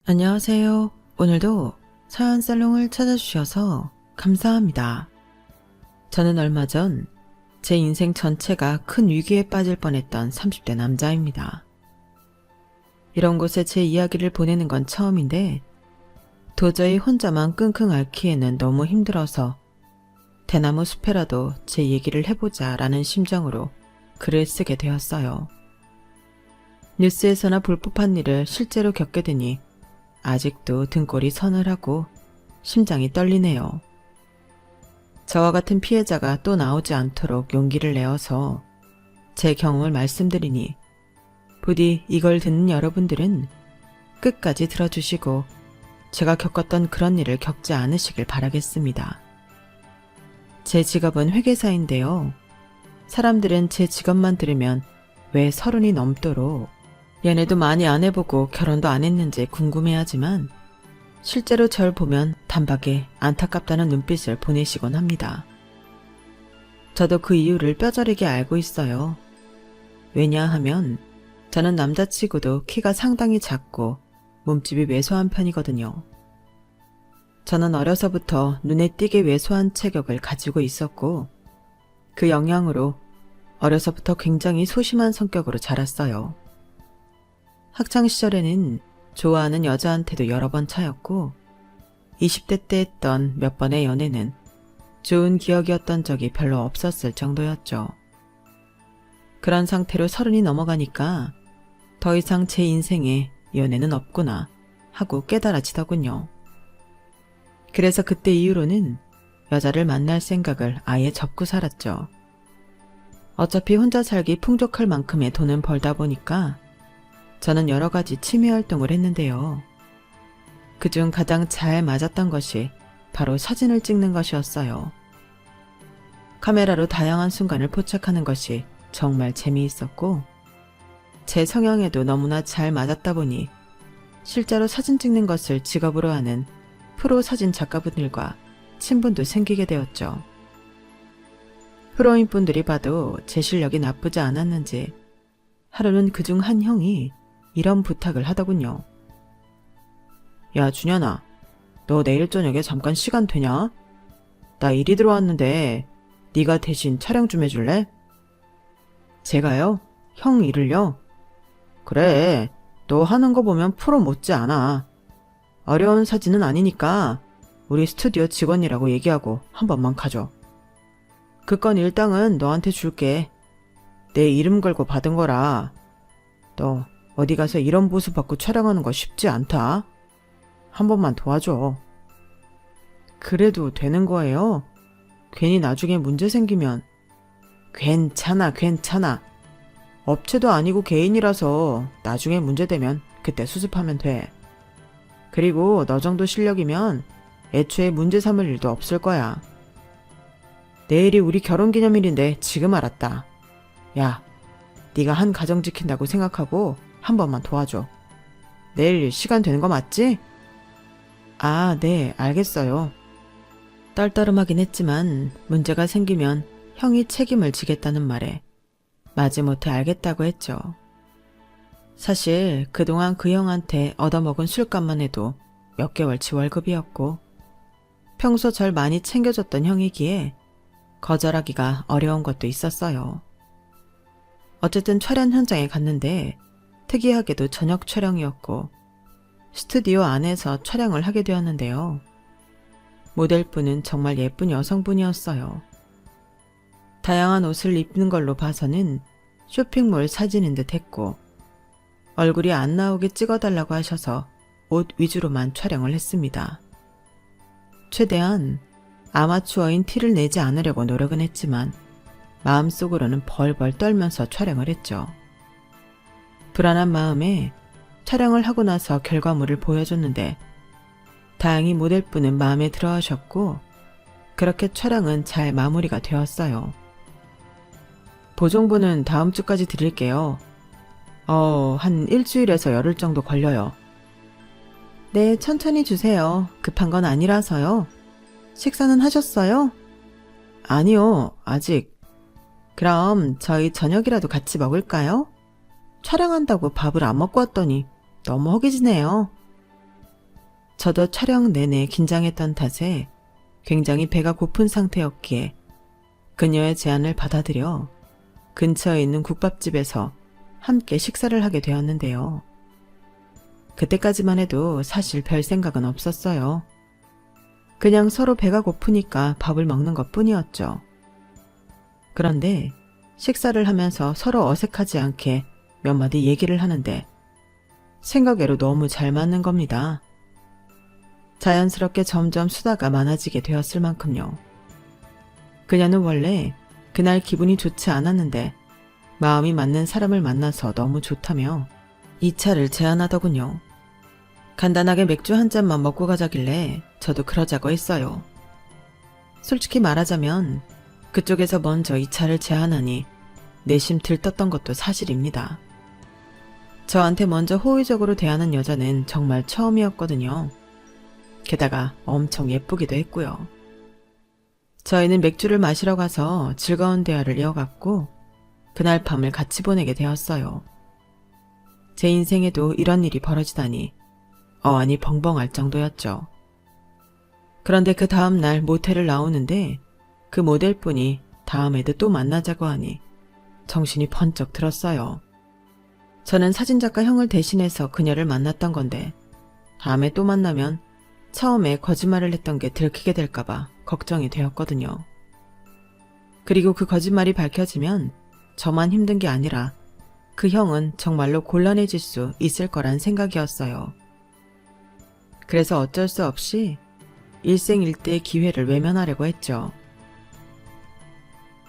안녕하세요. 오늘도 사연살롱을 찾아주셔서 감사합니다. 저는 얼마 전 제 인생 전체가 큰 위기에 빠질 뻔했던 30대 남자입니다. 이런 곳에 제 이야기를 보내는 건 처음인데 도저히 혼자만 끙끙 앓기에는 너무 힘들어서 대나무 숲에라도 제 얘기를 해보자 라는 심정으로 글을 쓰게 되었어요. 뉴스에서나 볼 법한 일을 실제로 겪게 되니 아직도 등골이 서늘하고 심장이 떨리네요. 저와 같은 피해자가 또 나오지 않도록 용기를 내어서 제 경험을 말씀드리니 부디 이걸 듣는 여러분들은 끝까지 들어주시고 제가 겪었던 그런 일을 겪지 않으시길 바라겠습니다. 제 직업은 회계사인데요. 사람들은 제 직업만 들으면 왜 30이 넘도록 연애도 많이 안 해보고 결혼도 안 했는지 궁금해하지만 실제로 절 보면 단박에 안타깝다는 눈빛을 보내시곤 합니다. 저도 그 이유를 뼈저리게 알고 있어요. 왜냐하면 저는 남자치고도 키가 상당히 작고 몸집이 왜소한 편이거든요. 저는 어려서부터 눈에 띄게 왜소한 체격을 가지고 있었고 그 영향으로 어려서부터 굉장히 소심한 성격으로 자랐어요. 학창시절에는 좋아하는 여자한테도 여러 번 차였고 20대 때 했던 몇 번의 연애는 좋은 기억이었던 적이 별로 없었을 정도였죠. 그런 상태로 30이 넘어가니까 더 이상 제 인생에 연애는 없구나 하고 깨달아지더군요. 그래서 그때 이후로는 여자를 만날 생각을 아예 접고 살았죠. 어차피 혼자 살기 풍족할 만큼의 돈은 벌다 보니까 저는 여러 가지 취미 활동을 했는데요. 그중 가장 잘 맞았던 것이 바로 사진을 찍는 것이었어요. 카메라로 다양한 순간을 포착하는 것이 정말 재미있었고 제 성향에도 너무나 잘 맞았다 보니 실제로 사진 찍는 것을 직업으로 하는 프로 사진 작가분들과 친분도 생기게 되었죠. 프로인 분들이 봐도 제 실력이 나쁘지 않았는지 하루는 그중 한 형이 이런 부탁을 하더군요. 야 준현아, 너 내일 저녁에 잠깐 시간 되냐? 나 일이 들어왔는데 네가 대신 촬영 좀 해줄래? 제가요? 형 일을요? 그래, 너 하는 거 보면 프로 못지 않아. 어려운 사진은 아니니까 우리 스튜디오 직원이라고 얘기하고 한 번만 가줘. 그 건 일당은 너한테 줄게. 내 이름 걸고 받은 거라. 너 어디 가서 이런 보수 받고 촬영하는 거 쉽지 않다. 한 번만 도와줘. 그래도 되는 거예요? 괜히 나중에 문제 생기면. 괜찮아. 업체도 아니고 개인이라서 나중에 문제되면 그때 수습하면 돼. 그리고 너 정도 실력이면 애초에 문제 삼을 일도 없을 거야. 내일이 우리 결혼기념일인데 지금 알았다. 야, 네가 한 가정 지킨다고 생각하고 한 번만 도와줘. 내일 시간 되는 거 맞지? 아, 네, 알겠어요. 떨떠름하긴 했지만 문제가 생기면 형이 책임을 지겠다는 말에 마지못해 알겠다고 했죠. 사실 그동안 그 형한테 얻어먹은 술값만 해도 몇 개월치 월급이었고 평소 절 많이 챙겨줬던 형이기에 거절하기가 어려운 것도 있었어요. 어쨌든 촬영 현장에 갔는데 특이하게도 저녁 촬영이었고 스튜디오 안에서 촬영을 하게 되었는데요. 모델분은 정말 예쁜 여성분이었어요. 다양한 옷을 입는 걸로 봐서는 쇼핑몰 사진인 듯 했고 얼굴이 안 나오게 찍어달라고 하셔서 옷 위주로만 촬영을 했습니다. 최대한 아마추어인 티를 내지 않으려고 노력은 했지만 마음속으로는 벌벌 떨면서 촬영을 했죠. 불안한 마음에 촬영을 하고 나서 결과물을 보여줬는데 다행히 모델분은 마음에 들어 하셨고 그렇게 촬영은 잘 마무리가 되었어요. 보정부는 다음 주까지 드릴게요. 한 일주일에서 열흘 정도 걸려요. 네, 천천히 주세요. 급한 건 아니라서요. 식사는 하셨어요? 아니요, 아직. 그럼 저희 저녁이라도 같이 먹을까요? 촬영한다고 밥을 안 먹고 왔더니 너무 허기지네요. 저도 촬영 내내 긴장했던 탓에 굉장히 배가 고픈 상태였기에 그녀의 제안을 받아들여 근처에 있는 국밥집에서 함께 식사를 하게 되었는데요. 그때까지만 해도 사실 별 생각은 없었어요. 그냥 서로 배가 고프니까 밥을 먹는 것 뿐이었죠. 그런데 식사를 하면서 서로 어색하지 않게 몇 마디 얘기를 하는데 생각외로 너무 잘 맞는 겁니다. 자연스럽게 점점 수다가 많아지게 되었을 만큼요. 그녀는 원래 그날 기분이 좋지 않았는데 마음이 맞는 사람을 만나서 너무 좋다며 2차를 제안하더군요. 간단하게 맥주 한 잔만 먹고 가자길래 저도 그러자고 했어요. 솔직히 말하자면 그쪽에서 먼저 2차를 제안하니 내심 들떴던 것도 사실입니다. 저한테 먼저 호의적으로 대하는 여자는 정말 처음이었거든요. 게다가 엄청 예쁘기도 했고요. 저희는 맥주를 마시러 가서 즐거운 대화를 이어갔고 그날 밤을 같이 보내게 되었어요. 제 인생에도 이런 일이 벌어지다니 어안이 벙벙할 정도였죠. 그런데 그 다음날 모텔을 나오는데 그 모델분이 다음에도 또 만나자고 하니 정신이 번쩍 들었어요. 저는 사진작가 형을 대신해서 그녀를 만났던 건데 다음에 또 만나면 처음에 거짓말을 했던 게 들키게 될까봐 걱정이 되었거든요. 그리고 그 거짓말이 밝혀지면 저만 힘든 게 아니라 그 형은 정말로 곤란해질 수 있을 거란 생각이었어요. 그래서 어쩔 수 없이 일생일대의 기회를 외면하려고 했죠.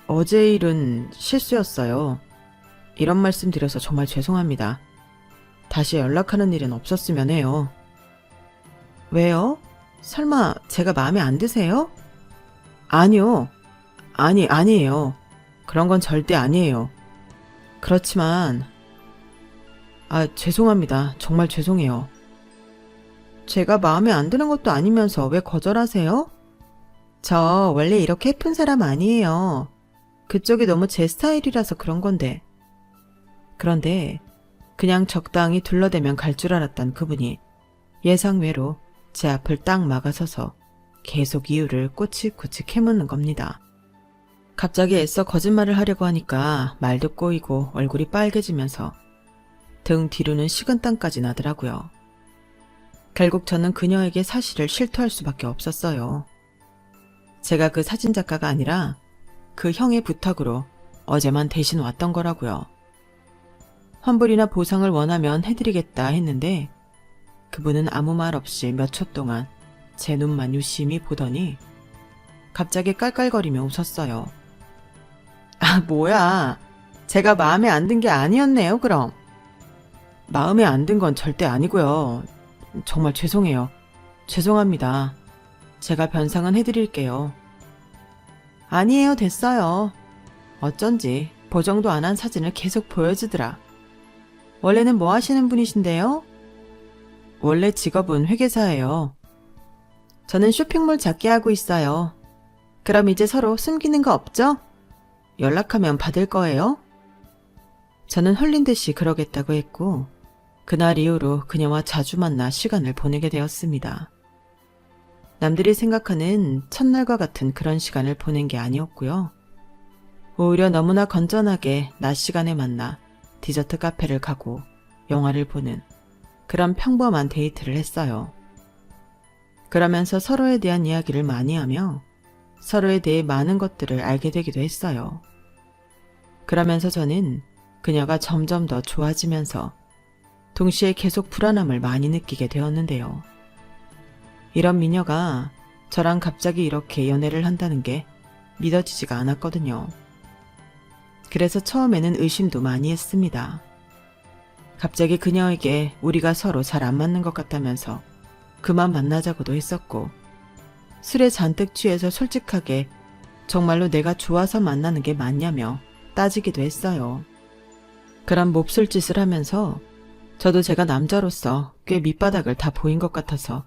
어제 일은 실수였어요. 이런 말씀 드려서 정말 죄송합니다. 다시 연락하는 일은 없었으면 해요. 왜요? 설마 제가 마음에 안 드세요? 아니요. 아니에요. 그런 건 절대 아니에요. 그렇지만 죄송합니다. 정말 죄송해요. 제가 마음에 안 드는 것도 아니면서 왜 거절하세요? 저 원래 이렇게 예쁜 사람 아니에요. 그쪽이 너무 제 스타일이라서 그런 건데. 그런데 그냥 적당히 둘러대면 갈 줄 알았던 그분이 예상외로 제 앞을 딱 막아서서 계속 이유를 꼬치꼬치 캐묻는 겁니다. 갑자기 애써 거짓말을 하려고 하니까 말도 꼬이고 얼굴이 빨개지면서 등 뒤로는 식은땀까지 나더라고요. 결국 저는 그녀에게 사실을 실토할 수밖에 없었어요. 제가 그 사진작가가 아니라 그 형의 부탁으로 어제만 대신 왔던 거라고요. 환불이나 보상을 원하면 해드리겠다 했는데 그분은 아무 말 없이 몇 초 동안 제 눈만 유심히 보더니 갑자기 깔깔거리며 웃었어요. 뭐야. 제가 마음에 안 든 게 아니었네요, 그럼. 마음에 안 든 건 절대 아니고요. 정말 죄송해요. 죄송합니다. 제가 변상은 해드릴게요. 아니에요, 됐어요. 어쩐지 보정도 안 한 사진을 계속 보여주더라. 원래는 뭐 하시는 분이신데요? 원래 직업은 회계사예요. 저는 쇼핑몰 잡기 하고 있어요. 그럼 이제 서로 숨기는 거 없죠? 연락하면 받을 거예요? 저는 헐린 듯이 그러겠다고 했고 그날 이후로 그녀와 자주 만나 시간을 보내게 되었습니다. 남들이 생각하는 첫날과 같은 그런 시간을 보낸 게 아니었고요. 오히려 너무나 건전하게 낮 시간에 만나 디저트 카페를 가고 영화를 보는 그런 평범한 데이트를 했어요. 그러면서 서로에 대한 이야기를 많이 하며 서로에 대해 많은 것들을 알게 되기도 했어요. 그러면서 저는 그녀가 점점 더 좋아지면서 동시에 계속 불안함을 많이 느끼게 되었는데요. 이런 미녀가 저랑 갑자기 이렇게 연애를 한다는 게 믿어지지가 않았거든요. 그래서 처음에는 의심도 많이 했습니다. 갑자기 그녀에게 우리가 서로 잘 안 맞는 것 같다면서 그만 만나자고도 했었고 술에 잔뜩 취해서 솔직하게 정말로 내가 좋아서 만나는 게 맞냐며 따지기도 했어요. 그런 몹쓸 짓을 하면서 저도 제가 남자로서 꽤 밑바닥을 다 보인 것 같아서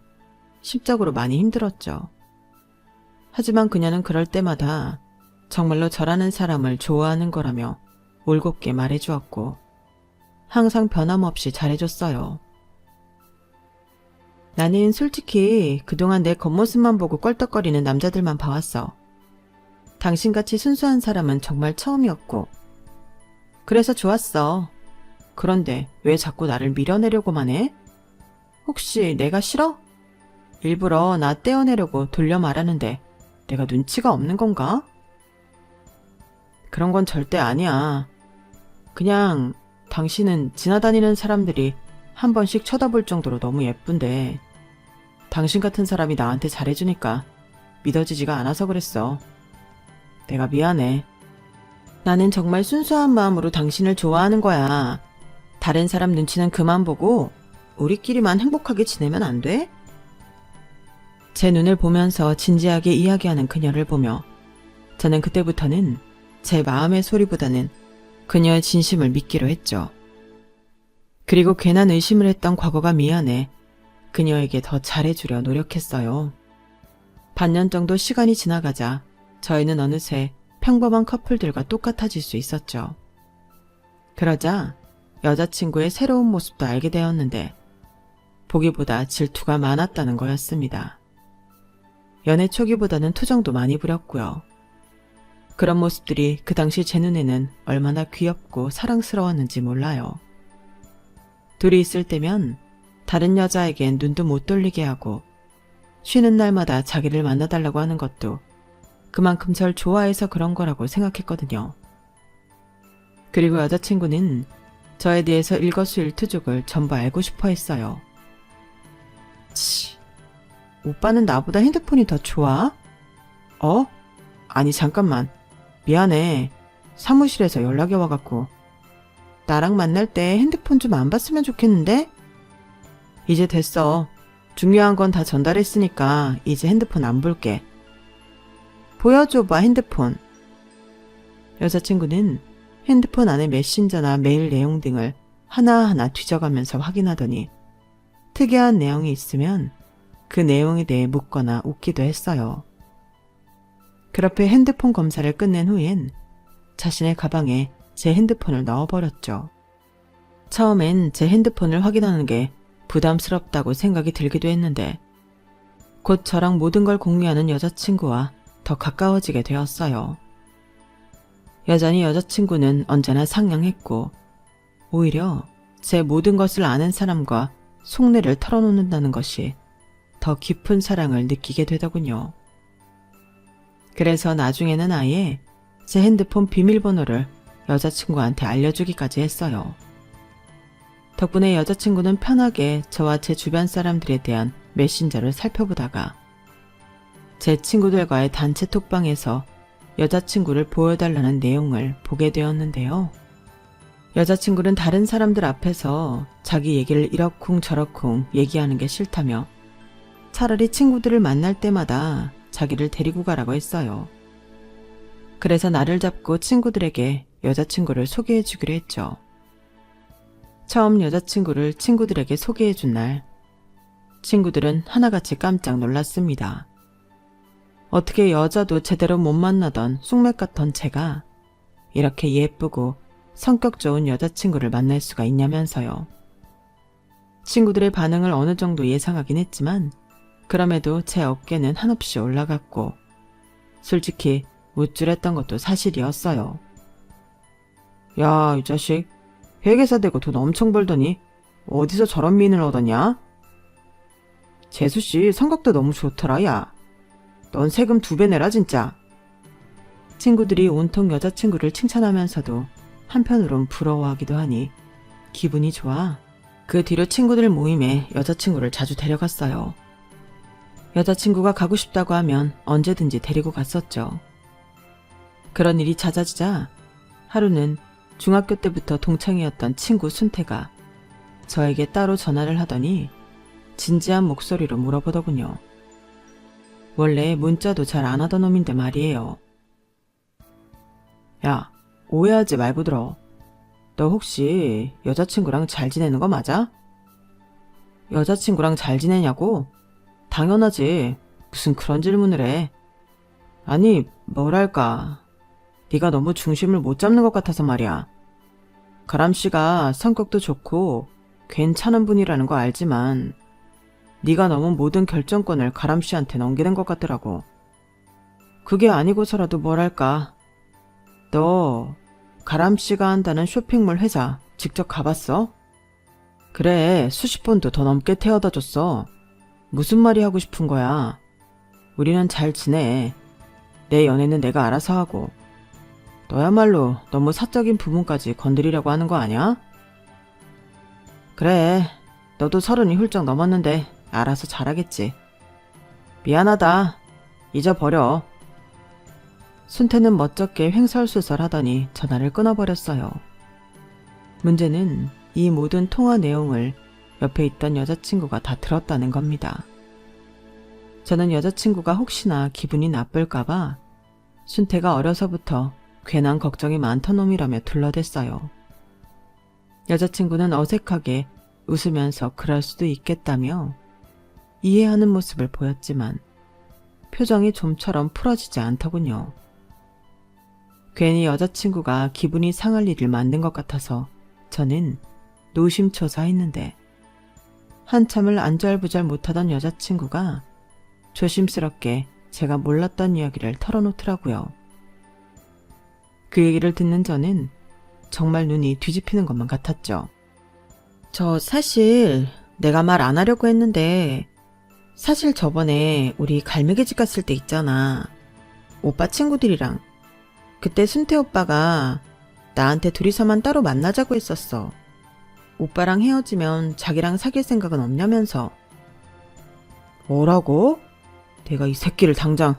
심적으로 많이 힘들었죠. 하지만 그녀는 그럴 때마다 정말로 저라는 사람을 좋아하는 거라며 올곧게 말해주었고 항상 변함없이 잘해줬어요. 나는 솔직히 그동안 내 겉모습만 보고 껄떡거리는 남자들만 봐왔어. 당신같이 순수한 사람은 정말 처음이었고. 그래서 좋았어. 그런데 왜 자꾸 나를 밀어내려고만 해? 혹시 내가 싫어? 일부러 나 떼어내려고 돌려 말하는데 내가 눈치가 없는 건가? 그런 건 절대 아니야. 그냥 당신은 지나다니는 사람들이 한 번씩 쳐다볼 정도로 너무 예쁜데 당신 같은 사람이 나한테 잘해주니까 믿어지지가 않아서 그랬어. 내가 미안해. 나는 정말 순수한 마음으로 당신을 좋아하는 거야. 다른 사람 눈치는 그만 보고 우리끼리만 행복하게 지내면 안 돼? 제 눈을 보면서 진지하게 이야기하는 그녀를 보며 저는 그때부터는 제 마음의 소리보다는 그녀의 진심을 믿기로 했죠. 그리고 괜한 의심을 했던 과거가 미안해 그녀에게 더 잘해주려 노력했어요. 반년 정도 시간이 지나가자 저희는 어느새 평범한 커플들과 똑같아질 수 있었죠. 그러자 여자친구의 새로운 모습도 알게 되었는데 보기보다 질투가 많았다는 거였습니다. 연애 초기보다는 투정도 많이 부렸고요. 그런 모습들이 그 당시 제 눈에는 얼마나 귀엽고 사랑스러웠는지 몰라요. 둘이 있을 때면 다른 여자에겐 눈도 못 돌리게 하고 쉬는 날마다 자기를 만나달라고 하는 것도 그만큼 절 좋아해서 그런 거라고 생각했거든요. 그리고 여자친구는 저에 대해서 일거수일투족을 전부 알고 싶어 했어요. 치, 오빠는 나보다 핸드폰이 더 좋아? 아니 잠깐만. 미안해. 사무실에서 연락이 와갖고. 나랑 만날 때 핸드폰 좀 안 봤으면 좋겠는데? 이제 됐어. 중요한 건 다 전달했으니까 이제 핸드폰 안 볼게. 보여줘봐 핸드폰. 여자친구는 핸드폰 안에 메신저나 메일 내용 등을 하나하나 뒤져가면서 확인하더니 특이한 내용이 있으면 그 내용에 대해 묻거나 웃기도 했어요. 그렇게 핸드폰 검사를 끝낸 후엔 자신의 가방에 제 핸드폰을 넣어버렸죠. 처음엔 제 핸드폰을 확인하는 게 부담스럽다고 생각이 들기도 했는데 곧 저랑 모든 걸 공유하는 여자친구와 더 가까워지게 되었어요. 여전히 여자친구는 언제나 상냥했고 오히려 제 모든 것을 아는 사람과 속내를 털어놓는다는 것이 더 깊은 사랑을 느끼게 되더군요. 그래서 나중에는 아예 제 핸드폰 비밀번호를 여자친구한테 알려주기까지 했어요. 덕분에 여자친구는 편하게 저와 제 주변 사람들에 대한 메신저를 살펴보다가 제 친구들과의 단체 톡방에서 여자친구를 보여달라는 내용을 보게 되었는데요. 여자친구는 다른 사람들 앞에서 자기 얘기를 이러쿵저러쿵 얘기하는 게 싫다며 차라리 친구들을 만날 때마다 자기를 데리고 가라고 했어요. 그래서 나를 잡고 친구들에게 여자친구를 소개해 주기로 했죠. 처음 여자친구를 친구들에게 소개해 준 날, 친구들은 하나같이 깜짝 놀랐습니다. 어떻게 여자도 제대로 못 만나던 쑥맥 같던 제가 이렇게 예쁘고 성격 좋은 여자친구를 만날 수가 있냐면서요. 친구들의 반응을 어느 정도 예상하긴 했지만 그럼에도 제 어깨는 한없이 올라갔고 솔직히 우쭐했던 것도 사실이었어요. 야, 이 자식 회계사 되고 돈 엄청 벌더니 어디서 저런 미인을 얻었냐? 재수씨 성격도 너무 좋더라. 야, 넌 세금 2배 내라 진짜. 친구들이 온통 여자친구를 칭찬하면서도 한편으론 부러워하기도 하니 기분이 좋아. 그 뒤로 친구들 모임에 여자친구를 자주 데려갔어요. 여자친구가 가고 싶다고 하면 언제든지 데리고 갔었죠. 그런 일이 잦아지자 하루는 중학교 때부터 동창이었던 친구 순태가 저에게 따로 전화를 하더니 진지한 목소리로 물어보더군요. 원래 문자도 잘 안 하던 놈인데 말이에요. 야, 오해하지 말고 들어. 너 혹시 여자친구랑 잘 지내는 거 맞아? 여자친구랑 잘 지내냐고? 당연하지. 무슨 그런 질문을 해. 아니, 뭐랄까. 네가 너무 중심을 못 잡는 것 같아서 말이야. 가람씨가 성격도 좋고 괜찮은 분이라는 거 알지만 네가 너무 모든 결정권을 가람 씨한테 넘기는 것 같더라고. 그게 아니고서라도 뭐랄까. 너 가람 씨가 한다는 쇼핑몰 회사 직접 가봤어? 그래, 수십 번도 더 넘게 태워다 줬어. 무슨 말이 하고 싶은 거야? 우리는 잘 지내. 내 연애는 내가 알아서 하고. 너야말로 너무 사적인 부분까지 건드리려고 하는 거 아니야? 그래, 너도 30이 훌쩍 넘었는데 알아서 잘하겠지. 미안하다. 잊어버려. 순태는 멋쩍게 횡설수설하더니 전화를 끊어버렸어요. 문제는 이 모든 통화 내용을 옆에 있던 여자친구가 다 들었다는 겁니다. 저는 여자친구가 혹시나 기분이 나쁠까봐 순태가 어려서부터 괜한 걱정이 많던 놈이라며 둘러댔어요. 여자친구는 어색하게 웃으면서 그럴 수도 있겠다며 이해하는 모습을 보였지만 표정이 좀처럼 풀어지지 않더군요. 괜히 여자친구가 기분이 상할 일을 만든 것 같아서 저는 노심초사했는데 한참을 안절부절 못하던 여자친구가 조심스럽게 제가 몰랐던 이야기를 털어놓더라고요. 그 얘기를 듣는 저는 정말 눈이 뒤집히는 것만 같았죠. 저 사실 내가 말 안 하려고 했는데 사실 저번에 우리 갈매기 집 갔을 때 있잖아. 오빠 친구들이랑. 그때 순태 오빠가 나한테 둘이서만 따로 만나자고 했었어. 오빠랑 헤어지면 자기랑 사귈 생각은 없냐면서. 뭐라고? 내가 이 새끼를 당장.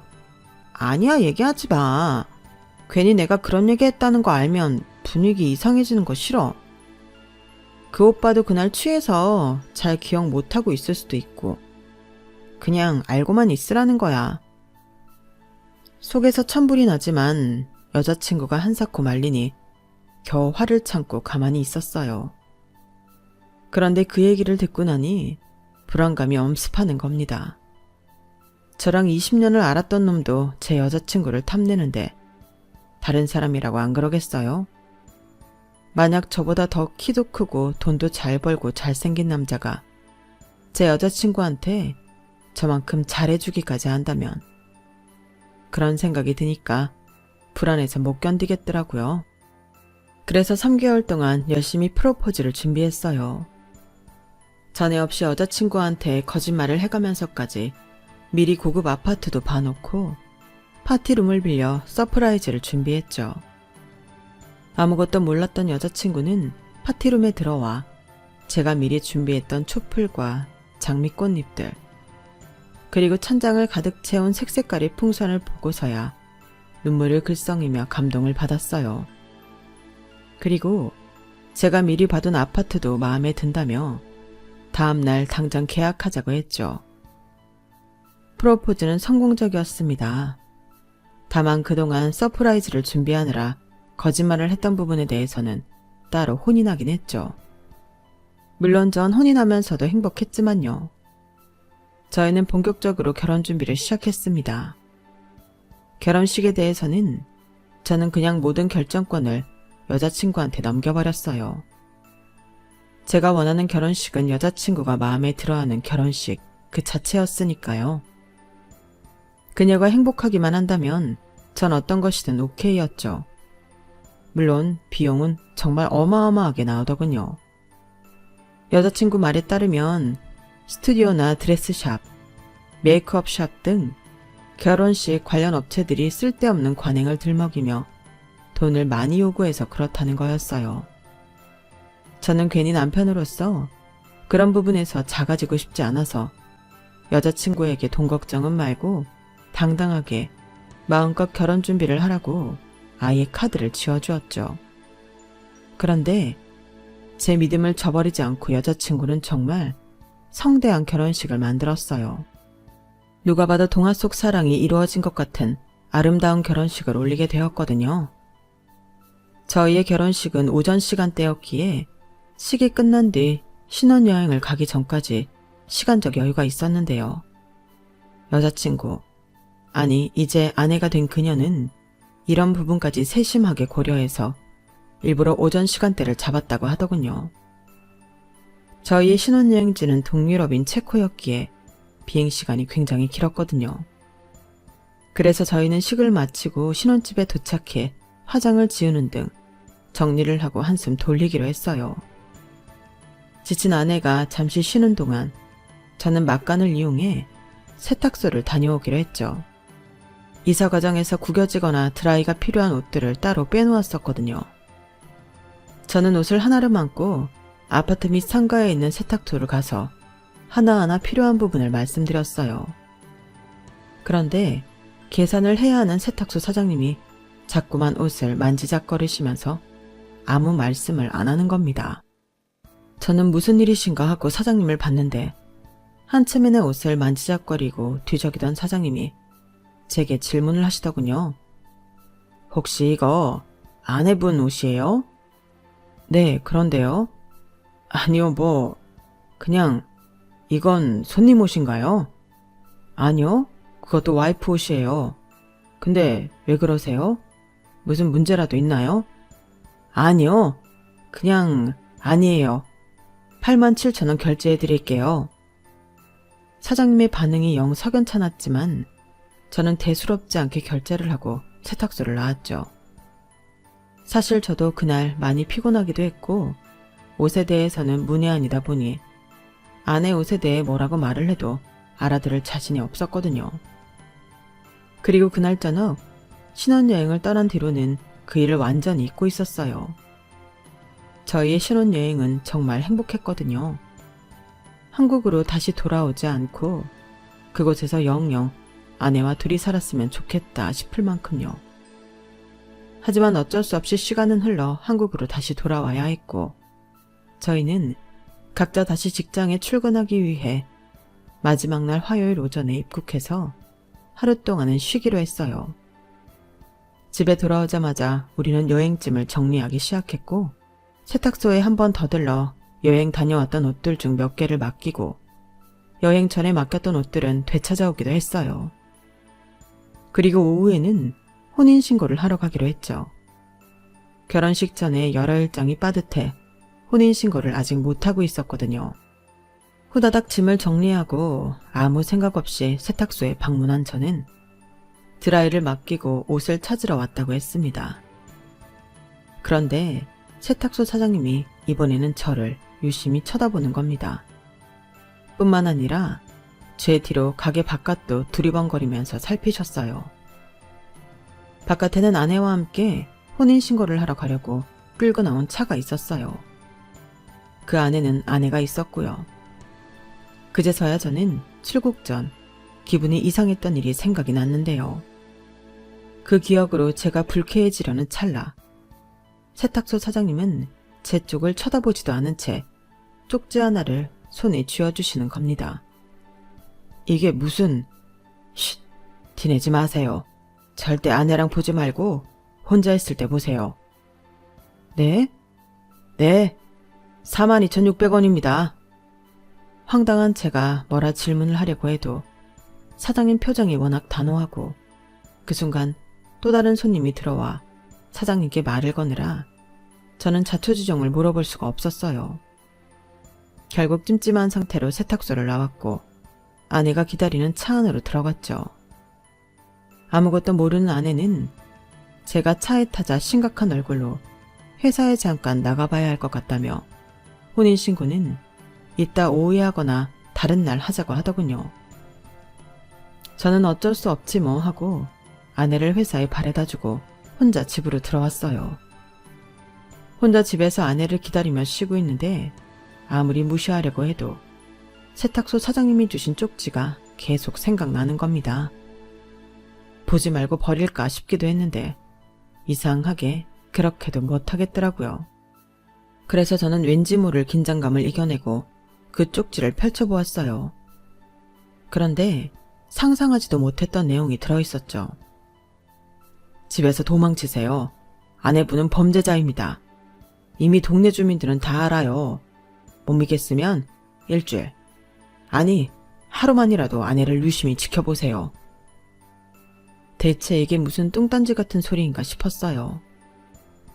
아니야, 얘기하지 마. 괜히 내가 그런 얘기 했다는 거 알면 분위기 이상해지는 거 싫어. 그 오빠도 그날 취해서 잘 기억 못하고 있을 수도 있고 그냥 알고만 있으라는 거야. 속에서 천불이 나지만 여자친구가 한사코 말리니 겨우 화를 참고 가만히 있었어요. 그런데 그 얘기를 듣고 나니 불안감이 엄습하는 겁니다. 저랑 20년을 알았던 놈도 제 여자친구를 탐내는데 다른 사람이라고 안 그러겠어요? 만약 저보다 더 키도 크고 돈도 잘 벌고 잘생긴 남자가 제 여자친구한테 저만큼 잘해주기까지 한다면 그런 생각이 드니까 불안해서 못 견디겠더라고요. 그래서 3개월 동안 열심히 프로포즈를 준비했어요. 전에 없이 여자친구한테 거짓말을 해가면서까지 미리 고급 아파트도 봐놓고 파티룸을 빌려 서프라이즈를 준비했죠. 아무것도 몰랐던 여자친구는 파티룸에 들어와 제가 미리 준비했던 촛불과 장미꽃잎들 그리고 천장을 가득 채운 색색깔의 풍선을 보고서야 눈물을 글썽이며 감동을 받았어요. 그리고 제가 미리 봐둔 아파트도 마음에 든다며 다음날 당장 계약하자고 했죠. 프로포즈는 성공적이었습니다. 다만 그동안 서프라이즈를 준비하느라 거짓말을 했던 부분에 대해서는 따로 혼이 나긴 했죠. 물론 전 혼이 나면서도 행복했지만요. 저희는 본격적으로 결혼 준비를 시작했습니다. 결혼식에 대해서는 저는 그냥 모든 결정권을 여자친구한테 넘겨버렸어요. 제가 원하는 결혼식은 여자친구가 마음에 들어하는 결혼식 그 자체였으니까요. 그녀가 행복하기만 한다면 전 어떤 것이든 오케이였죠. 물론 비용은 정말 어마어마하게 나오더군요. 여자친구 말에 따르면 스튜디오나 드레스샵, 메이크업샵 등 결혼식 관련 업체들이 쓸데없는 관행을 들먹이며 돈을 많이 요구해서 그렇다는 거였어요. 저는 괜히 남편으로서 그런 부분에서 작아지고 싶지 않아서 여자친구에게 돈 걱정은 말고 당당하게 마음껏 결혼 준비를 하라고 아예 카드를 지워주었죠. 그런데 제 믿음을 저버리지 않고 여자친구는 정말 성대한 결혼식을 만들었어요. 누가 봐도 동화 속 사랑이 이루어진 것 같은 아름다운 결혼식을 올리게 되었거든요. 저희의 결혼식은 오전 시간대였기에 식이 끝난 뒤 신혼여행을 가기 전까지 시간적 여유가 있었는데요. 여자친구, 아니 이제 아내가 된 그녀는 이런 부분까지 세심하게 고려해서 일부러 오전 시간대를 잡았다고 하더군요. 저희의 신혼여행지는 동유럽인 체코였기에 비행시간이 굉장히 길었거든요. 그래서 저희는 식을 마치고 신혼집에 도착해 화장을 지우는 등 정리를 하고 한숨 돌리기로 했어요. 지친 아내가 잠시 쉬는 동안 저는 막간을 이용해 세탁소를 다녀오기로 했죠. 이사 과정에서 구겨지거나 드라이가 필요한 옷들을 따로 빼놓았었거든요. 저는 옷을 하나를 안고 아파트 및 상가에 있는 세탁소를 가서 하나하나 필요한 부분을 말씀드렸어요. 그런데 계산을 해야 하는 세탁소 사장님이 자꾸만 옷을 만지작거리시면서 아무 말씀을 안 하는 겁니다. 저는 무슨 일이신가 하고 사장님을 봤는데 한참에 내 옷을 만지작거리고 뒤적이던 사장님이 제게 질문을 하시더군요. 혹시 이거 아내분 옷이에요? 네, 그런데요. 아니요, 그냥 이건 손님 옷인가요? 아니요, 그것도 와이프 옷이에요. 근데 왜 그러세요? 무슨 문제라도 있나요? 아니요, 그냥 아니에요. 87,000원 결제해 드릴게요. 사장님의 반응이 영 석연찮았지만 저는 대수롭지 않게 결제를 하고 세탁소를 나왔죠. 사실 저도 그날 많이 피곤하기도 했고 옷에 대해서는 문외한이다 보니 아내 옷에 대해 뭐라고 말을 해도 알아들을 자신이 없었거든요. 그리고 그날 저녁 신혼여행을 떠난 뒤로는 그 일을 완전히 잊고 있었어요. 저희의 신혼여행은 정말 행복했거든요. 한국으로 다시 돌아오지 않고 그곳에서 영영 아내와 둘이 살았으면 좋겠다 싶을 만큼요. 하지만 어쩔 수 없이 시간은 흘러 한국으로 다시 돌아와야 했고 저희는 각자 다시 직장에 출근하기 위해 마지막 날 화요일 오전에 입국해서 하루 동안은 쉬기로 했어요. 집에 돌아오자마자 우리는 여행짐을 정리하기 시작했고 세탁소에 한 번 더 들러 여행 다녀왔던 옷들 중 몇 개를 맡기고 여행 전에 맡겼던 옷들은 되찾아오기도 했어요. 그리고 오후에는 혼인신고를 하러 가기로 했죠. 결혼식 전에 여러 일정이 빠듯해 혼인신고를 아직 못하고 있었거든요. 후다닥 짐을 정리하고 아무 생각 없이 세탁소에 방문한 저는 드라이를 맡기고 옷을 찾으러 왔다고 했습니다. 그런데 세탁소 사장님이 이번에는 저를 유심히 쳐다보는 겁니다. 뿐만 아니라 제 뒤로 가게 바깥도 두리번거리면서 살피셨어요. 바깥에는 아내와 함께 혼인신고를 하러 가려고 끌고 나온 차가 있었어요. 그 안에는 아내가 있었고요. 그제서야 저는 출국 전 기분이 이상했던 일이 생각이 났는데요. 그 기억으로 제가 불쾌해지려는 찰나 세탁소 사장님은 제 쪽을 쳐다보지도 않은 채 쪽지 하나를 손에 쥐어주시는 겁니다. 이게 무슨... 쉿! 티내지 마세요. 절대 아내랑 보지 말고 혼자 있을 때 보세요. 네? 네, 42,600원입니다. 황당한 제가 뭐라 질문을 하려고 해도 사장님 표정이 워낙 단호하고 그 순간 또 다른 손님이 들어와 사장님께 말을 거느라 저는 자초지종을 물어볼 수가 없었어요. 결국 찜찜한 상태로 세탁소를 나왔고 아내가 기다리는 차 안으로 들어갔죠. 아무것도 모르는 아내는 제가 차에 타자 심각한 얼굴로 회사에 잠깐 나가봐야 할 것 같다며 혼인신고는 이따 오후에 하거나 다른 날 하자고 하더군요. 저는 어쩔 수 없지 뭐 하고 아내를 회사에 바래다주고 혼자 집으로 들어왔어요. 혼자 집에서 아내를 기다리며 쉬고 있는데 아무리 무시하려고 해도 세탁소 사장님이 주신 쪽지가 계속 생각나는 겁니다. 보지 말고 버릴까 싶기도 했는데 이상하게 그렇게도 못하겠더라고요. 그래서 저는 왠지 모를 긴장감을 이겨내고 그 쪽지를 펼쳐보았어요. 그런데 상상하지도 못했던 내용이 들어있었죠. 집에서 도망치세요. 아내분은 범죄자입니다. 이미 동네 주민들은 다 알아요. 못 믿겠으면 일주일, 아니 하루만이라도 아내를 유심히 지켜보세요. 대체 이게 무슨 뚱딴지 같은 소리인가 싶었어요.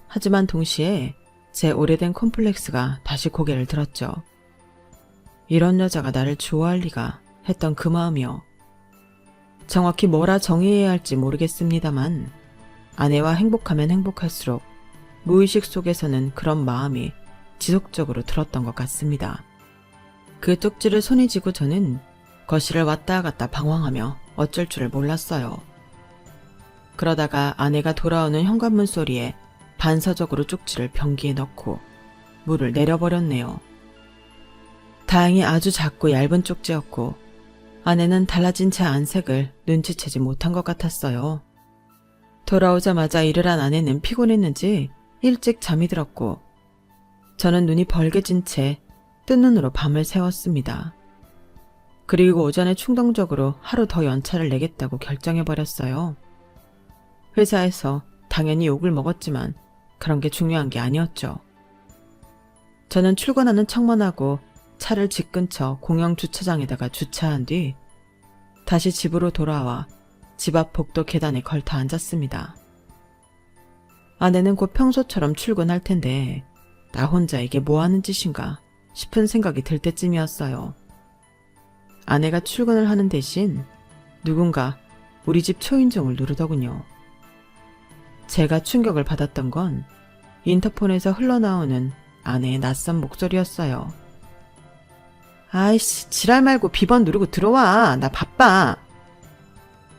하지만 동시에 제 오래된 콤플렉스가 다시 고개를 들었죠. 이런 여자가 나를 좋아할 리가 했던 그 마음이요. 정확히 뭐라 정의해야 할지 모르겠습니다만 아내와 행복하면 행복할수록 무의식 속에서는 그런 마음이 지속적으로 들었던 것 같습니다. 그 쪽지를 손에 쥐고 저는 거실을 왔다 갔다 방황하며 어쩔 줄을 몰랐어요. 그러다가 아내가 돌아오는 현관문 소리에 반사적으로 쪽지를 변기에 넣고 물을 내려버렸네요. 다행히 아주 작고 얇은 쪽지였고 아내는 달라진 제 안색을 눈치채지 못한 것 같았어요. 돌아오자마자 일을 한 아내는 피곤했는지 일찍 잠이 들었고 저는 눈이 벌게진 채 뜬 눈으로 밤을 새웠습니다. 그리고 오전에 충동적으로 하루 더 연차를 내겠다고 결정해버렸어요. 회사에서 당연히 욕을 먹었지만 그런 게 중요한 게 아니었죠. 저는 출근하는 척만하고 차를 집 근처 공영 주차장에다가 주차한 뒤 다시 집으로 돌아와 집 앞 복도 계단에 걸터 앉았습니다. 아내는 곧 평소처럼 출근할 텐데 나 혼자 이게 뭐 하는 짓인가 싶은 생각이 들 때쯤이었어요. 아내가 출근을 하는 대신 누군가 우리 집 초인종을 누르더군요. 제가 충격을 받았던 건 인터폰에서 흘러나오는 아내의 낯선 목소리였어요. 아이씨, 지랄 말고 비번 누르고 들어와. 나 바빠.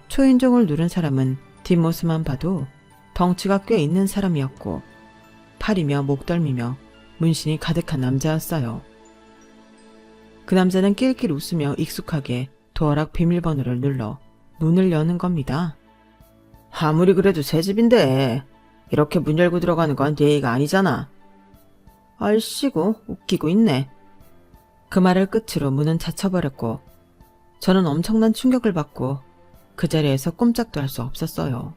초인종을 누른 사람은 뒷모습만 봐도 덩치가 꽤 있는 사람이었고 팔이며 목덜미며 문신이 가득한 남자였어요. 그 남자는 낄낄 웃으며 익숙하게 도어락 비밀번호를 눌러 문을 여는 겁니다. 아무리 그래도 새 집인데 이렇게 문 열고 들어가는 건 예의가 아니잖아. 아이씨고 웃기고 있네. 그 말을 끝으로 문은 닫혀버렸고 저는 엄청난 충격을 받고 그 자리에서 꼼짝도 할 수 없었어요.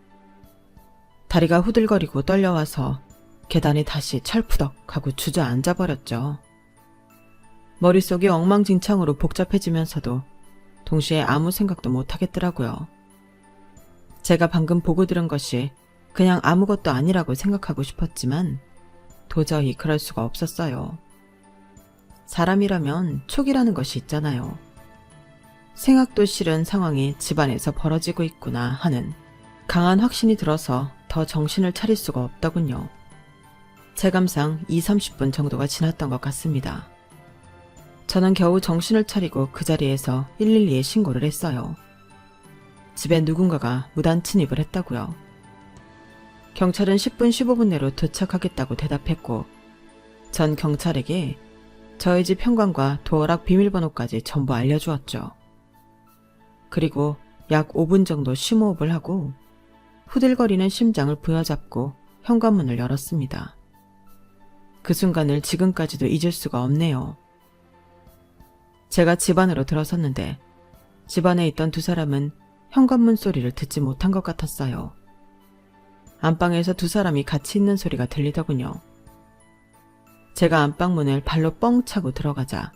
다리가 후들거리고 떨려와서 계단에 다시 철푸덕하고 주저앉아버렸죠. 머릿속이 엉망진창으로 복잡해지면서도 동시에 아무 생각도 못하겠더라고요. 제가 방금 보고 들은 것이 그냥 아무것도 아니라고 생각하고 싶었지만 도저히 그럴 수가 없었어요. 사람이라면 촉이라는 것이 있잖아요. 생각도 싫은 상황이 집안에서 벌어지고 있구나 하는 강한 확신이 들어서 더 정신을 차릴 수가 없더군요. 체감상 20-30분 정도가 지났던 것 같습니다. 저는 겨우 정신을 차리고 그 자리에서 112에 신고를 했어요. 집에 누군가가 무단 침입을 했다고요. 경찰은 10분 15분 내로 도착하겠다고 대답했고 전 경찰에게 저희 집 현관과 도어락 비밀번호까지 전부 알려주었죠. 그리고 약 5분 정도 심호흡을 하고 후들거리는 심장을 부여잡고 현관문을 열었습니다. 그 순간을 지금까지도 잊을 수가 없네요. 제가 집 안으로 들어섰는데 집 안에 있던 두 사람은 현관문 소리를 듣지 못한 것 같았어요. 안방에서 두 사람이 같이 있는 소리가 들리더군요. 제가 안방문을 발로 뻥 차고 들어가자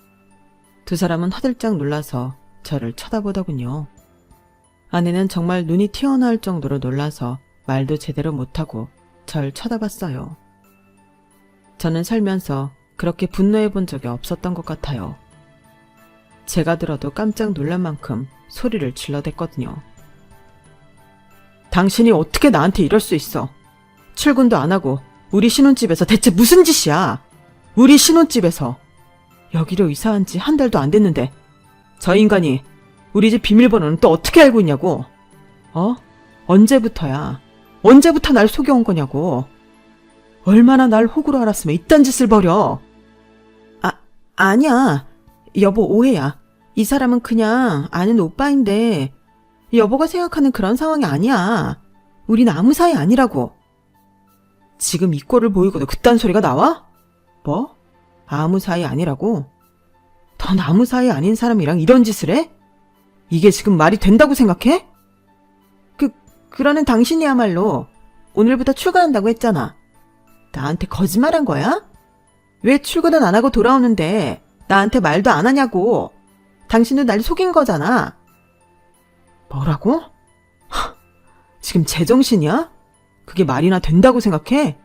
두 사람은 화들짝 놀라서 저를 쳐다보더군요. 아내는 정말 눈이 튀어나올 정도로 놀라서 말도 제대로 못하고 절 쳐다봤어요. 저는 살면서 그렇게 분노해 본 적이 없었던 것 같아요. 제가 들어도 깜짝 놀랄 만큼 소리를 질러댔거든요. 당신이 어떻게 나한테 이럴 수 있어? 출근도 안 하고 우리 신혼집에서 대체 무슨 짓이야? 우리 신혼집에서 여기로 이사한 지 한 달도 안 됐는데 저 인간이 우리 집 비밀번호는 또 어떻게 알고 있냐고? 언제부터야? 언제부터 날 속여온 거냐고? 얼마나 날 호구로 알았으면 이딴 짓을 벌여? 아니야. 여보 오해야. 이 사람은 그냥 아는 오빠인데 여보가 생각하는 그런 상황이 아니야. 우린 아무 사이 아니라고. 지금 이 꼴을 보이고도 그딴 소리가 나와? 뭐? 아무 사이 아니라고? 넌 아무 사이 아닌 사람이랑 이런 짓을 해? 이게 지금 말이 된다고 생각해? 그러는 당신이야말로 오늘부터 출근한다고 했잖아. 나한테 거짓말한 거야? 왜 출근은 안 하고 돌아오는데 나한테 말도 안 하냐고. 당신도 날 속인 거잖아. 뭐라고? 지금 제정신이야? 그게 말이나 된다고 생각해?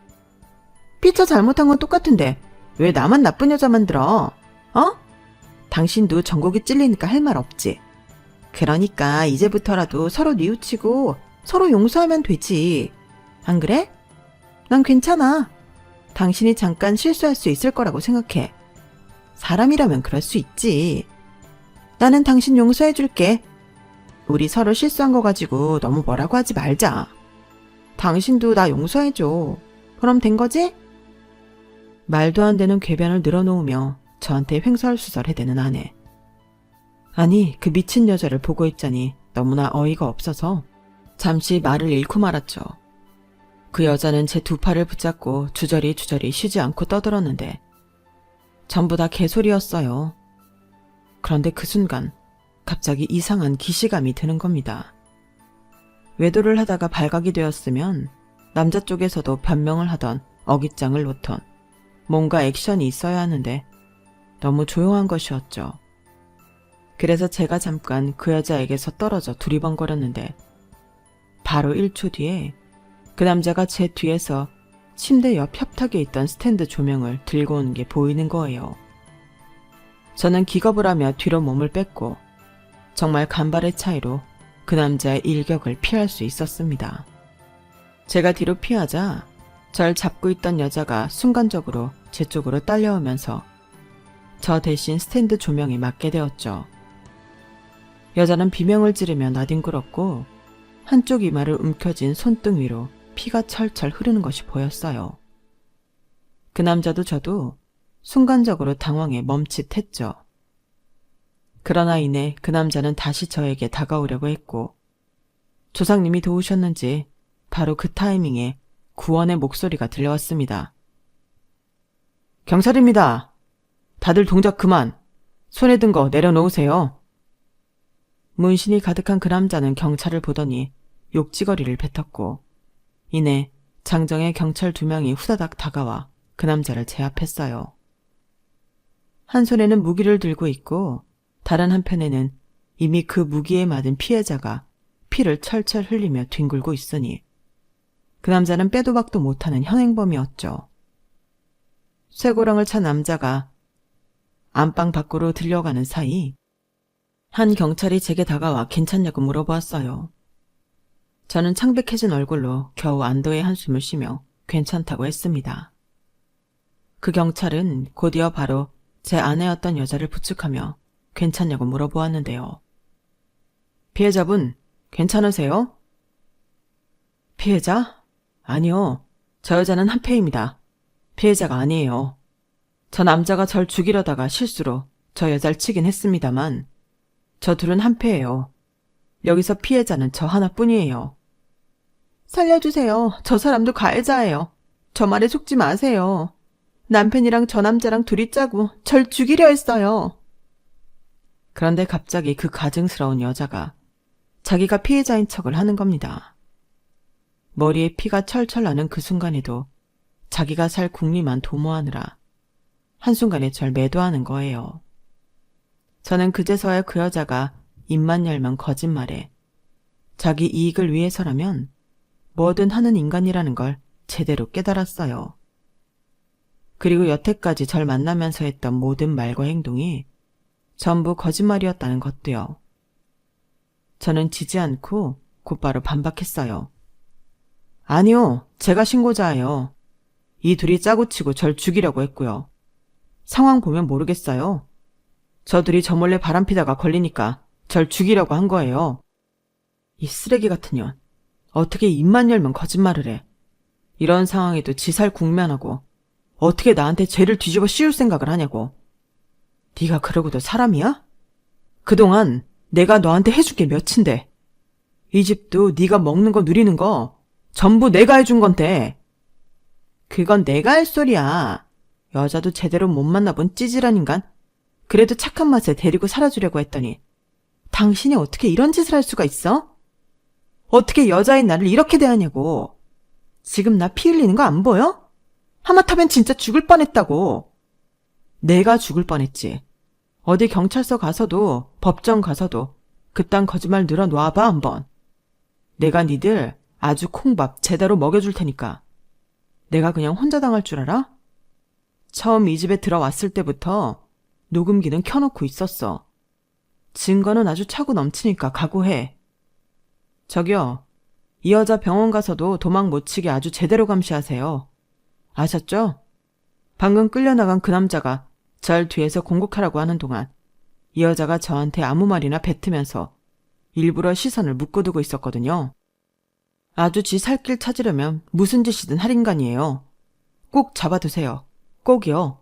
피처 잘못한 건 똑같은데 왜 나만 나쁜 여자 만들어? 당신도 전곡이 찔리니까 할 말 없지. 그러니까 이제부터라도 서로 뉘우치고 서로 용서하면 되지. 안 그래? 난 괜찮아. 당신이 잠깐 실수할 수 있을 거라고 생각해. 사람이라면 그럴 수 있지. 나는 당신 용서해줄게. 우리 서로 실수한 거 가지고 너무 뭐라고 하지 말자. 당신도 나 용서해줘. 그럼 된 거지? 말도 안 되는 궤변을 늘어놓으며 저한테 횡설수설해대는 아내. 아니, 그 미친 여자를 보고 있자니 너무나 어이가 없어서 잠시 말을 잃고 말았죠. 그 여자는 제 두 팔을 붙잡고 주저리 쉬지 않고 떠들었는데 전부 다 개소리였어요. 그런데 그 순간 갑자기 이상한 기시감이 드는 겁니다. 외도를 하다가 발각이 되었으면 남자 쪽에서도 변명을 하던 어깃장을 놓던 뭔가 액션이 있어야 하는데 너무 조용한 것이었죠. 그래서 제가 잠깐 그 여자에게서 떨어져 두리번거렸는데 바로 1초 뒤에 그 남자가 제 뒤에서 침대 옆 협탁에 있던 스탠드 조명을 들고 오는 게 보이는 거예요. 저는 기겁을 하며 뒤로 몸을 뺐고 정말 간발의 차이로 그 남자의 일격을 피할 수 있었습니다. 제가 뒤로 피하자 절 잡고 있던 여자가 순간적으로 제 쪽으로 딸려오면서 저 대신 스탠드 조명에 맞게 되었죠. 여자는 비명을 지르며 나뒹굴었고 한쪽 이마를 움켜쥔 손등 위로 피가 철철 흐르는 것이 보였어요. 그 남자도 저도 순간적으로 당황해 멈칫했죠. 그러나 이내 그 남자는 다시 저에게 다가오려고 했고 조상님이 도우셨는지 바로 그 타이밍에 구원의 목소리가 들려왔습니다. 경찰입니다. 다들 동작 그만. 손에 든 거 내려놓으세요. 문신이 가득한 그 남자는 경찰을 보더니 욕지거리를 뱉었고 이내 장정의 경찰 2명이 후다닥 다가와 그 남자를 제압했어요. 한 손에는 무기를 들고 있고 다른 한편에는 이미 그 무기에 맞은 피해자가 피를 철철 흘리며 뒹굴고 있으니 그 남자는 빼도 박도 못하는 현행범이었죠. 쇠고랑을 찬 남자가 안방 밖으로 들려가는 사이 한 경찰이 제게 다가와 괜찮냐고 물어보았어요. 저는 창백해진 얼굴로 겨우 안도의 한숨을 쉬며 괜찮다고 했습니다. 그 경찰은 곧이어 바로 제 아내였던 여자를 부축하며 괜찮냐고 물어보았는데요. 피해자분, 괜찮으세요? 피해자? 아니요. 저 여자는 한패입니다. 피해자가 아니에요. 저 남자가 절 죽이려다가 실수로 저 여자를 치긴 했습니다만 저 둘은 한패예요. 여기서 피해자는 저 하나뿐이에요. 살려주세요. 저 사람도 가해자예요. 저 말에 속지 마세요. 남편이랑 저 남자랑 둘이 짜고 절 죽이려 했어요. 그런데 갑자기 그 가증스러운 여자가 자기가 피해자인 척을 하는 겁니다. 머리에 피가 철철 나는 그 순간에도 자기가 살 국리만 도모하느라 한순간에 절 매도하는 거예요. 저는 그제서야 그 여자가 입만 열면 거짓말에 자기 이익을 위해서라면 뭐든 하는 인간이라는 걸 제대로 깨달았어요. 그리고 여태까지 절 만나면서 했던 모든 말과 행동이 전부 거짓말이었다는 것도요. 저는 지지 않고 곧바로 반박했어요. 아니요, 제가 신고자예요. 이 둘이 짜고 치고 절 죽이려고 했고요. 상황 보면 모르겠어요. 저 둘이 저 몰래 바람피다가 걸리니까 절 죽이려고 한 거예요. 이 쓰레기 같은 년, 어떻게 입만 열면 거짓말을 해. 이런 상황에도 지살 국면하고 어떻게 나한테 죄를 뒤집어 씌울 생각을 하냐고. 네가 그러고도 사람이야? 그동안 내가 너한테 해준 게 몇인데. 이 집도 네가 먹는 거 누리는 거 전부 내가 해준 건데. 그건 내가 할 소리야. 여자도 제대로 못 만나본 찌질한 인간. 그래도 착한 맛에 데리고 살아주려고 했더니 당신이 어떻게 이런 짓을 할 수가 있어? 어떻게 여자인 나를 이렇게 대하냐고. 지금 나 피 흘리는 거 안 보여? 하마터면 진짜 죽을 뻔했다고. 내가 죽을 뻔했지. 어디 경찰서 가서도 법정 가서도 그딴 거짓말 늘어놔봐 한번. 내가 니들 아주 콩밥 제대로 먹여줄 테니까. 내가 그냥 혼자 당할 줄 알아? 처음 이 집에 들어왔을 때부터 녹음기는 켜놓고 있었어. 증거는 아주 차고 넘치니까 각오해. 저기요, 이 여자 병원 가서도 도망 못 치게 아주 제대로 감시하세요. 아셨죠? 방금 끌려나간 그 남자가 절 뒤에서 공격하라고 하는 동안 이 여자가 저한테 아무 말이나 뱉으면서 일부러 시선을 묶어두고 있었거든요. 아주 지 살길 찾으려면 무슨 짓이든 할 인간이에요. 꼭 잡아두세요. 꼭이요.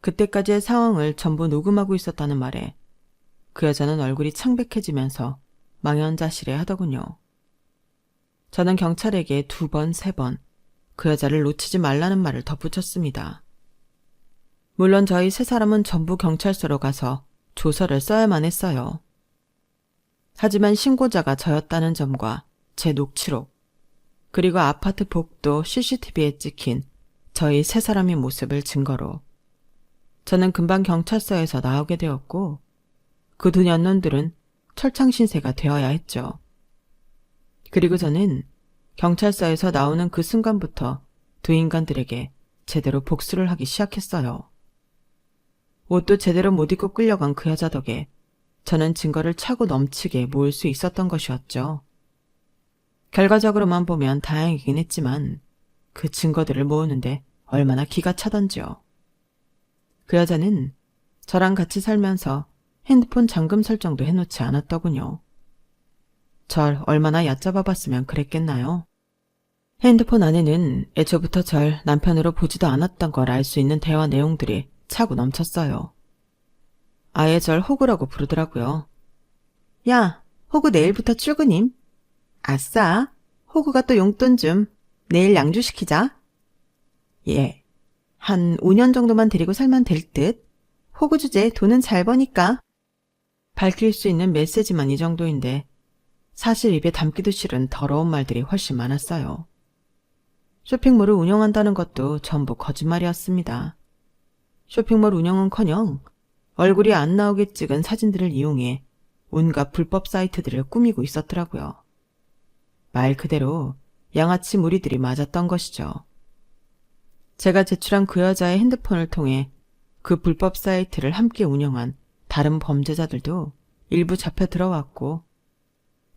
그때까지의 상황을 전부 녹음하고 있었다는 말에 그 여자는 얼굴이 창백해지면서 망연자실해 하더군요. 저는 경찰에게 2번, 3번 그 여자를 놓치지 말라는 말을 덧붙였습니다. 물론 저희 3사람은 전부 경찰서로 가서 조서를 써야만 했어요. 하지만 신고자가 저였다는 점과 제 녹취록, 그리고 아파트 복도 CCTV에 찍힌 저희 3사람의 모습을 증거로 저는 금방 경찰서에서 나오게 되었고 그 두 년놈들은 철창신세가 되어야 했죠. 그리고 저는 경찰서에서 나오는 그 순간부터 두 인간들에게 제대로 복수를 하기 시작했어요. 옷도 제대로 못 입고 끌려간 그 여자 덕에 저는 증거를 차고 넘치게 모을 수 있었던 것이었죠. 결과적으로만 보면 다행이긴 했지만 그 증거들을 모으는데 얼마나 기가 차던지요. 그 여자는 저랑 같이 살면서 핸드폰 잠금 설정도 해놓지 않았더군요. 절 얼마나 얕잡아봤으면 그랬겠나요? 핸드폰 안에는 애초부터 절 남편으로 보지도 않았던 걸 알 수 있는 대화 내용들이 차고 넘쳤어요. 아예 절 호구라고 부르더라고요. 야, 호구 내일부터 출근임. 아싸, 호구가 또 용돈 좀. 내일 양주시키자. 예, 한 5년 정도만 데리고 살면 될 듯. 호구 주제 돈은 잘 버니까. 밝힐 수 있는 메시지만 이 정도인데 사실 입에 담기도 싫은 더러운 말들이 훨씬 많았어요. 쇼핑몰을 운영한다는 것도 전부 거짓말이었습니다. 쇼핑몰 운영은커녕 얼굴이 안 나오게 찍은 사진들을 이용해 온갖 불법 사이트들을 꾸미고 있었더라고요. 말 그대로 양아치 무리들이 맞았던 것이죠. 제가 제출한 그 여자의 핸드폰을 통해 그 불법 사이트를 함께 운영한 다른 범죄자들도 일부 잡혀 들어왔고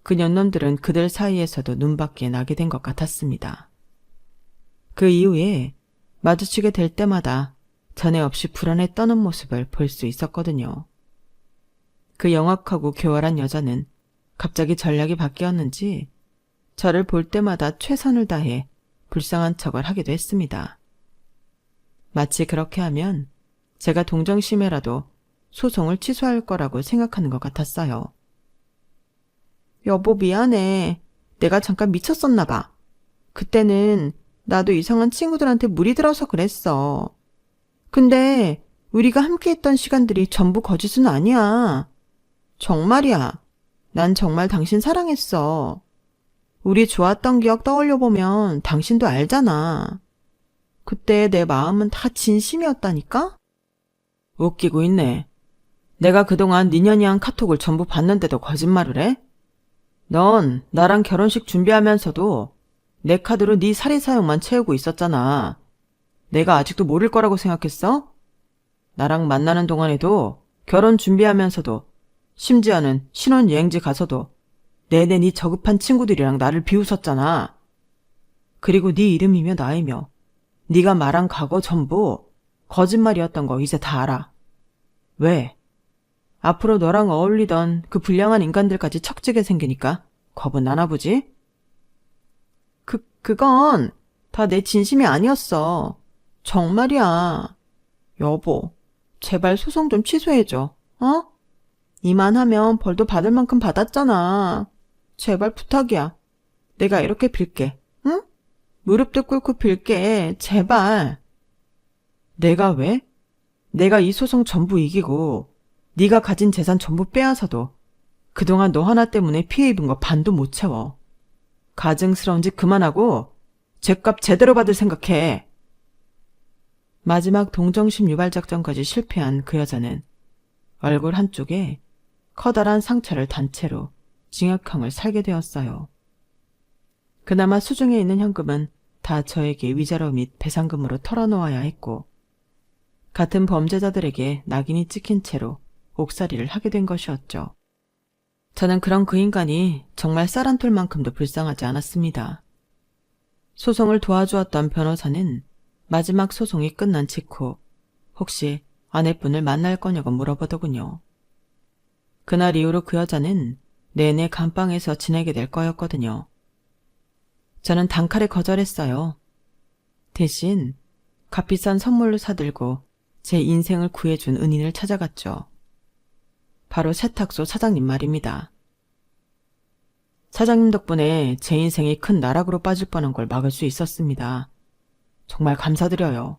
그 년놈들은 그들 사이에서도 눈밖에 나게 된 것 같았습니다. 그 이후에 마주치게 될 때마다 전에 없이 불안에 떠는 모습을 볼 수 있었거든요. 그 영악하고 교활한 여자는 갑자기 전략이 바뀌었는지 저를 볼 때마다 최선을 다해 불쌍한 척을 하기도 했습니다. 마치 그렇게 하면 제가 동정심에라도 소송을 취소할 거라고 생각하는 것 같았어요. 여보 미안해. 내가 잠깐 미쳤었나 봐. 그때는 나도 이상한 친구들한테 물이 들어서 그랬어. 근데 우리가 함께했던 시간들이 전부 거짓은 아니야. 정말이야. 난 정말 당신 사랑했어. 우리 좋았던 기억 떠올려보면 당신도 알잖아. 그때 내 마음은 다 진심이었다니까? 웃기고 있네. 내가 그동안 네 년이 한 카톡을 전부 봤는데도 거짓말을 해? 넌 나랑 결혼식 준비하면서도 내 카드로 네 사리 사용만 채우고 있었잖아. 내가 아직도 모를 거라고 생각했어? 나랑 만나는 동안에도 결혼 준비하면서도 심지어는 신혼여행지 가서도 내내 네 저급한 친구들이랑 나를 비웃었잖아. 그리고 네 이름이며 나이며 네가 말한 과거 전부 거짓말이었던 거 이제 다 알아. 왜? 앞으로 너랑 어울리던 그 불량한 인간들까지 척지게 생기니까 겁은 나나 보지? 그건 다 내 진심이 아니었어. 정말이야. 여보, 제발 소송 좀 취소해줘. 어? 이만하면 벌도 받을 만큼 받았잖아. 제발 부탁이야. 내가 이렇게 빌게. 응? 무릎도 꿇고 빌게. 제발. 내가 왜? 내가 이 소송 전부 이기고 네가 가진 재산 전부 빼앗아도 그동안 너 하나 때문에 피해 입은 거 반도 못 채워. 가증스러운 짓 그만하고 죗값 제대로 받을 생각해. 마지막 동정심 유발 작전까지 실패한 그 여자는 얼굴 한쪽에 커다란 상처를 단 채로 징역형을 살게 되었어요. 그나마 수중에 있는 현금은 다 저에게 위자료 및 배상금으로 털어놓아야 했고 같은 범죄자들에게 낙인이 찍힌 채로 옥살이를 하게 된 것이었죠. 저는 그런 그 인간이 정말 쌀 한 톨만큼도 불쌍하지 않았습니다. 소송을 도와주었던 변호사는 마지막 소송이 끝난 직후 혹시 아내분을 만날 거냐고 물어보더군요. 그날 이후로 그 여자는 내내 감방에서 지내게 될 거였거든요. 저는 단칼에 거절했어요. 대신 값비싼 선물로 사들고 제 인생을 구해준 은인을 찾아갔죠. 바로 세탁소 사장님 말입니다. 사장님 덕분에 제 인생이 큰 나락으로 빠질 뻔한 걸 막을 수 있었습니다. 정말 감사드려요.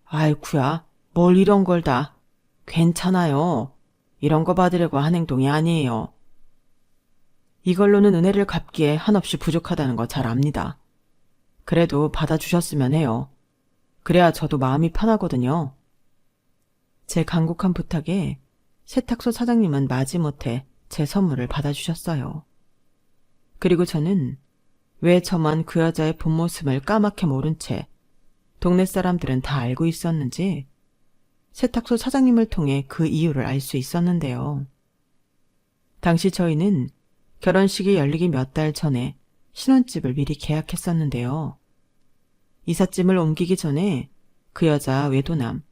아이쿠야, 뭘 이런 걸 다. 괜찮아요. 이런 거 받으려고 한 행동이 아니에요. 이걸로는 은혜를 갚기에 한없이 부족하다는 거 잘 압니다. 그래도 받아주셨으면 해요. 그래야 저도 마음이 편하거든요. 제 간곡한 부탁에 세탁소 사장님은 마지못해 제 선물을 받아주셨어요. 그리고 저는 왜 저만 그 여자의 본 모습을 까맣게 모른 채 동네 사람들은 다 알고 있었는지 세탁소 사장님을 통해 그 이유를 알 수 있었는데요. 당시 저희는 결혼식이 열리기 몇 달 전에 신혼집을 미리 계약했었는데요. 이삿짐을 옮기기 전에 그 여자 외도남,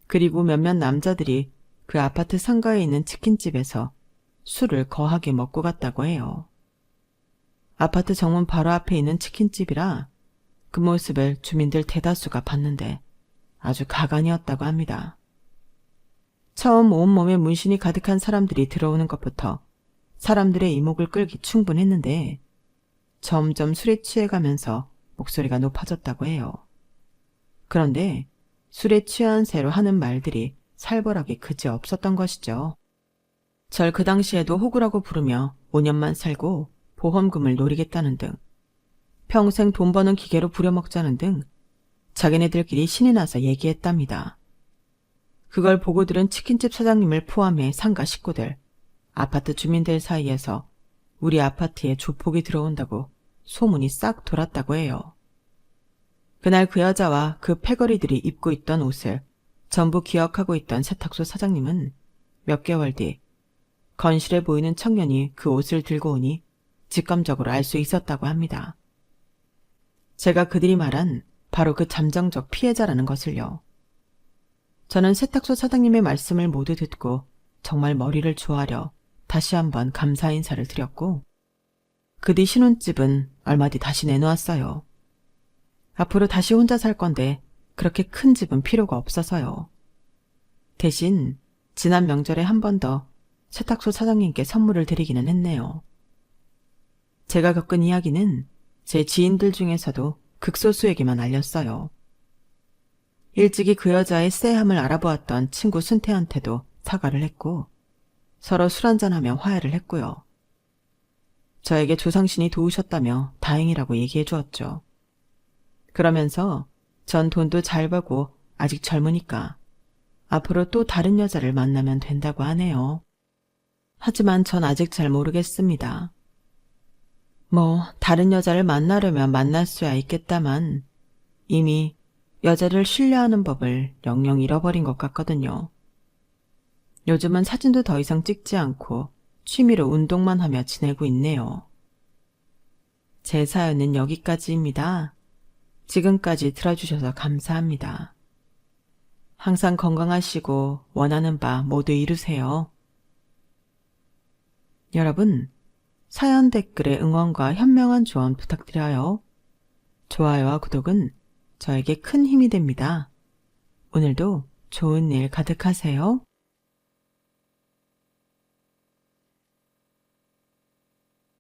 그리고 몇몇 남자들이 그 아파트 상가에 있는 치킨집에서 술을 거하게 먹고 갔다고 해요. 아파트 정문 바로 앞에 있는 치킨집이라 그 모습을 주민들 대다수가 봤는데 아주 가관이었다고 합니다. 처음 온몸에 문신이 가득한 사람들이 들어오는 것부터 사람들의 이목을 끌기 충분했는데 점점 술에 취해가면서 목소리가 높아졌다고 해요. 그런데 술에 취한 새로 하는 말들이 살벌하게 그지 없었던 것이죠. 절 그 당시에도 호구라고 부르며 5년만 살고 보험금을 노리겠다는 등 평생 돈 버는 기계로 부려먹자는 등 자기네들끼리 신이 나서 얘기했답니다. 그걸 보고 들은 치킨집 사장님을 포함해 상가 식구들, 아파트 주민들 사이에서 우리 아파트에 조폭이 들어온다고 소문이 싹 돌았다고 해요. 그날 그 여자와 그 패거리들이 입고 있던 옷을 전부 기억하고 있던 세탁소 사장님은 몇 개월 뒤 건실해 보이는 청년이 그 옷을 들고 오니 직감적으로 알 수 있었다고 합니다. 제가 그들이 말한 바로 그 잠정적 피해자라는 것을요. 저는 세탁소 사장님의 말씀을 모두 듣고 정말 머리를 조아려 다시 한번 감사 인사를 드렸고 그 뒤 신혼집은 얼마 뒤 다시 내놓았어요. 앞으로 다시 혼자 살 건데 그렇게 큰 집은 필요가 없어서요. 대신 지난 명절에 한 번 더 세탁소 사장님께 선물을 드리기는 했네요. 제가 겪은 이야기는 제 지인들 중에서도 극소수에게만 알렸어요. 일찍이 그 여자의 쎄함을 알아보았던 친구 순태한테도 사과를 했고 서로 술 한잔하며 화해를 했고요. 저에게 조상신이 도우셨다며 다행이라고 얘기해 주었죠. 그러면서 전 돈도 잘 벌고 아직 젊으니까 앞으로 또 다른 여자를 만나면 된다고 하네요. 하지만 전 아직 잘 모르겠습니다. 다른 여자를 만나려면 만날 수야 있겠다만 이미 여자를 신뢰하는 법을 영영 잃어버린 것 같거든요. 요즘은 사진도 더 이상 찍지 않고 취미로 운동만 하며 지내고 있네요. 제 사연은 여기까지입니다. 지금까지 들어주셔서 감사합니다. 항상 건강하시고 원하는 바 모두 이루세요. 여러분, 사연 댓글에 응원과 현명한 조언 부탁드려요. 좋아요와 구독은 저에게 큰 힘이 됩니다. 오늘도 좋은 일 가득하세요.